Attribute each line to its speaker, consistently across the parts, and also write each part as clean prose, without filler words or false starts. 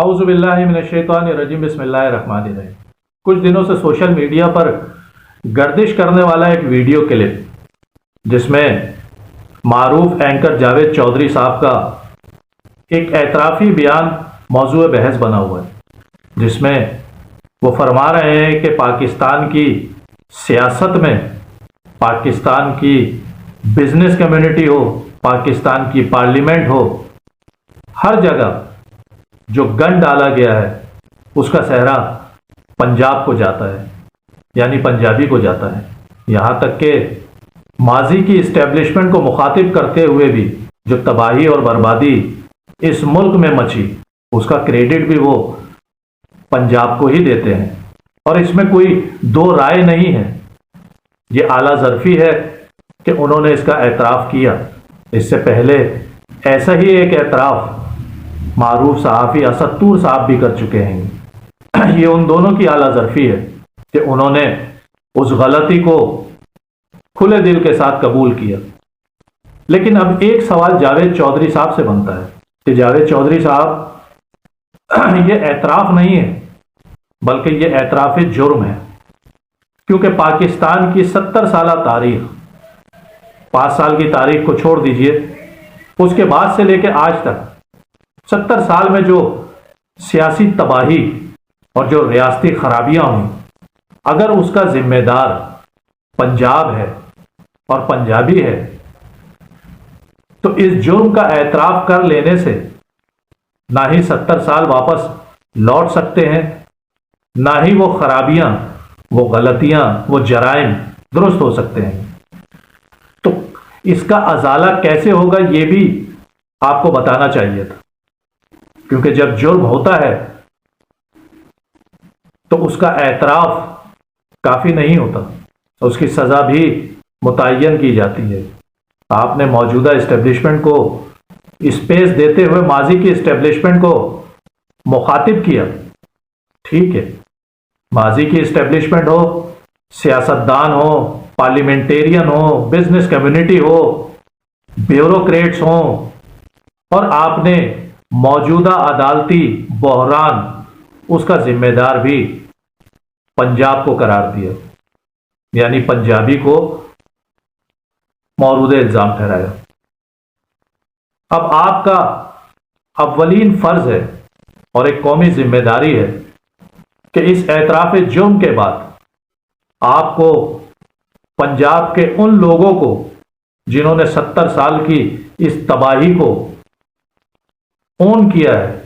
Speaker 1: اعوذ باللہ من الشیطان الرجیم بسم اللہ الرحمن الرحیم۔ کچھ دنوں سے سوشل میڈیا پر گردش کرنے والا ایک ویڈیو کلپ جس میں معروف اینکر جاوید چودھری صاحب کا ایک اعترافی بیان موضوع بحث بنا ہوا ہے، جس میں وہ فرما رہے ہیں کہ پاکستان کی سیاست میں، پاکستان کی بزنس کمیونٹی ہو، پاکستان کی پارلیمنٹ ہو، ہر جگہ جو گن ڈالا گیا ہے اس کا صحرا پنجاب کو جاتا ہے، یعنی پنجابی کو جاتا ہے۔ یہاں تک کہ ماضی کی اسٹیبلشمنٹ کو مخاطب کرتے ہوئے بھی جو تباہی اور بربادی اس ملک میں مچی، اس کا کریڈٹ بھی وہ پنجاب کو ہی دیتے ہیں، اور اس میں کوئی دو رائے نہیں ہے۔ یہ اعلیٰ ظرفی ہے کہ انہوں نے اس کا اعتراف کیا۔ اس سے پہلے ایسا ہی ایک اعتراف معروف صحافی اسد طور صاحب بھی کر چکے ہیں۔ یہ ان دونوں کی اعلیٰ ظرفی ہے کہ انہوں نے اس غلطی کو کھلے دل کے ساتھ قبول کیا۔ لیکن اب ایک سوال جاوید چودھری صاحب سے بنتا ہے کہ جاوید چودھری صاحب، یہ اعتراف نہیں ہے بلکہ یہ اعتراف جرم ہے، کیونکہ پاکستان کی 70 سالہ تاریخ، 5 سال کی تاریخ کو چھوڑ دیجئے، اس کے بعد سے لے کے آج تک 70 سال میں جو سیاسی تباہی اور جو ریاستی خرابیاں ہوئیں، اگر اس کا ذمہ دار پنجاب ہے اور پنجابی ہے تو اس جرم کا اعتراف کر لینے سے نہ ہی 70 سال واپس لوٹ سکتے ہیں، نہ ہی وہ خرابیاں، وہ غلطیاں، وہ جرائم درست ہو سکتے ہیں۔ تو اس کا ازالہ کیسے ہوگا یہ بھی آپ کو بتانا چاہیے تھا، کیونکہ جب جرم ہوتا ہے تو اس کا اعتراف کافی نہیں ہوتا، اس کی سزا بھی متعین کی جاتی ہے۔ آپ نے موجودہ اسٹیبلشمنٹ کو اسپیس دیتے ہوئے ماضی کی اسٹیبلشمنٹ کو مخاطب کیا، ٹھیک ہے، ماضی کی اسٹیبلشمنٹ ہو، سیاستدان ہو، پارلیمنٹیرین ہو، بزنس کمیونٹی ہو، بیوروکریٹس ہوں، اور آپ نے موجودہ عدالتی بحران اس کا ذمہ دار بھی پنجاب کو قرار دیا، یعنی پنجابی کو مورود الزام ٹھہرایا۔ اب آپ کا اولین فرض ہے اور ایک قومی ذمہ داری ہے کہ اس اعتراف جرم کے بعد آپ کو پنجاب کے ان لوگوں کو جنہوں نے 70 سال کی اس تباہی کو اون کیا ہے،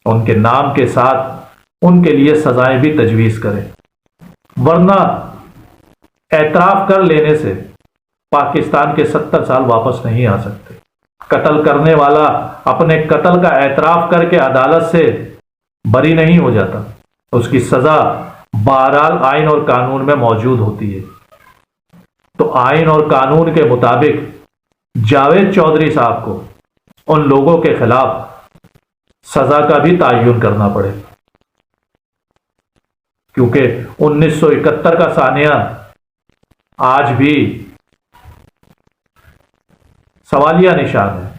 Speaker 1: ان کے نام کے ساتھ ان کے لیے سزائیں بھی تجویز کریں، ورنہ اعتراف کر لینے سے پاکستان کے 70 سال واپس نہیں آ سکتے۔ قتل کرنے والا اپنے قتل کا اعتراف کر کے عدالت سے بری نہیں ہو جاتا، اس کی سزا بہرحال آئین اور قانون میں موجود ہوتی ہے۔ تو آئین اور قانون کے مطابق جاوید چودھری صاحب کو ان لوگوں کے خلاف سزا کا بھی تعین کرنا پڑے، کیونکہ 1971 کا سانحہ آج بھی سوالیہ نشان ہے۔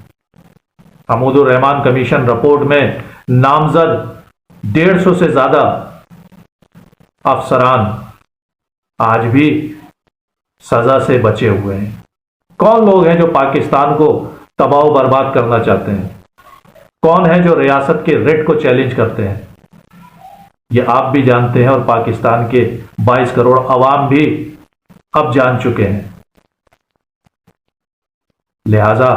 Speaker 1: حمود الرحمان کمیشن رپورٹ میں نامزد 150 سے زیادہ افسران آج بھی سزا سے بچے ہوئے ہیں۔ کون لوگ ہیں جو پاکستان کو تباہ و برباد کرنا چاہتے ہیں؟ کون ہیں جو ریاست کے ریٹ کو چیلنج کرتے ہیں؟ یہ آپ بھی جانتے ہیں اور پاکستان کے 22 کروڑ عوام بھی اب جان چکے ہیں۔ لہذا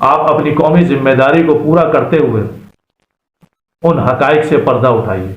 Speaker 1: آپ اپنی قومی ذمہ داری کو پورا کرتے ہوئے ان حقائق سے پردہ اٹھائیے۔